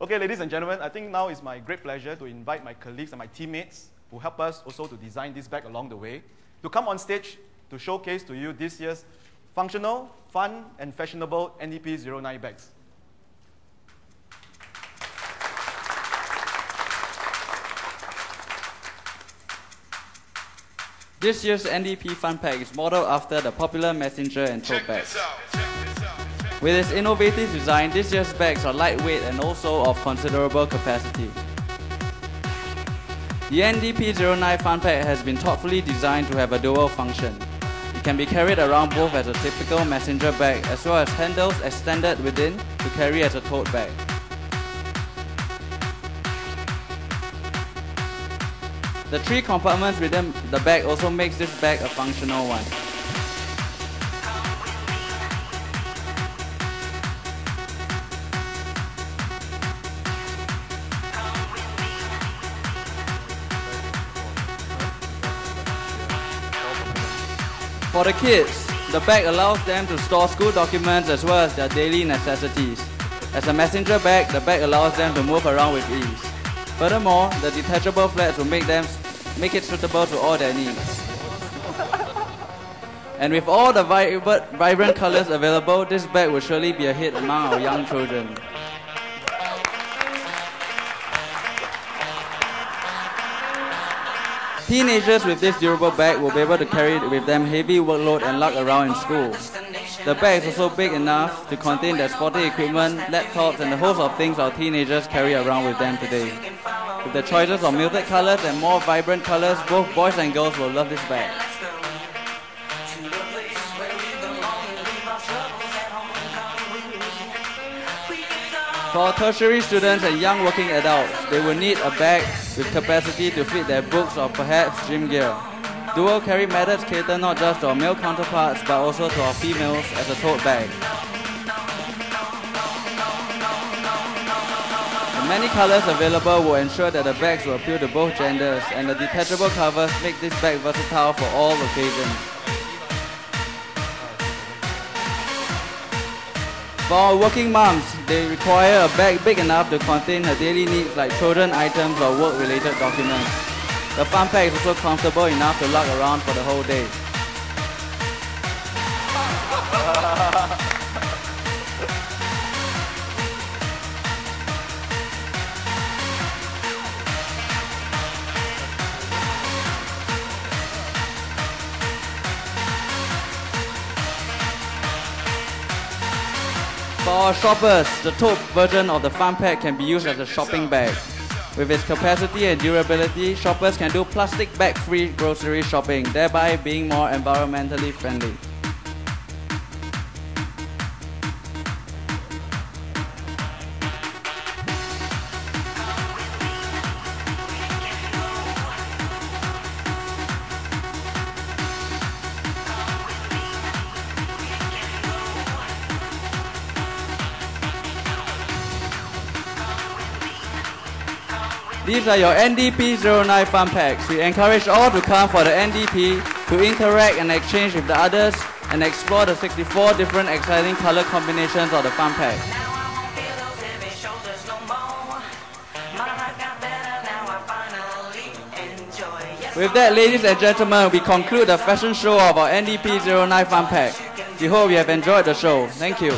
Okay, ladies and gentlemen, I think now is my great pleasure to invite my colleagues and my teammates who help us also to design this bag along the way to come on stage to showcase to you this year's functional, fun, and fashionable NDP09 bags. This year's NDP Fun Pack is modeled after the popular messenger and tote bags. With its innovative design, this year's bags are lightweight and also of considerable capacity. The NDP09 Fun Pack has been thoughtfully designed to have a dual function. It can be carried around both as a typical messenger bag as well as handles extended within to carry as a tote bag. The 3 compartments within the bag also makes this bag a functional one. For the kids, the bag allows them to store school documents as well as their daily necessities. As a messenger bag, the bag allows them to move around with ease. Furthermore, the detachable flaps will make it suitable to all their needs. And with all the vibrant colors available, this bag will surely be a hit among our young children. Teenagers with this durable bag will be able to carry with them heavy workload and lug around in school. The bag is also big enough to contain their sporting equipment, laptops, and the host of things our teenagers carry around with them today. With the choices of muted colors and more vibrant colors, both boys and girls will love this bag. For our tertiary students and young working adults, they will need a bag with capacity to fit their books or perhaps gym gear. Dual carry methods cater not just to our male counterparts but also to our females as a tote bag. The many colors available will ensure that the bags will appeal to both genders, and the detachable covers make this bag versatile for all occasions. For our working moms, they require a bag big enough to contain her daily needs like children items or work-related documents. The Fun Pack is also comfortable enough to lug around for the whole day. For our shoppers, the tote version of the Fun Pack can be used as a shopping bag. With its capacity and durability, shoppers can do plastic bag-free grocery shopping, thereby being more environmentally friendly. These are your NDP09 Fun Packs. We encourage all to come for the NDP to interact and exchange with the others and explore the 64 different exciting color combinations of the Fun Pack. With that, ladies and gentlemen, we conclude the fashion show of our NDP09 Fun Pack. We hope you have enjoyed the show. Thank you.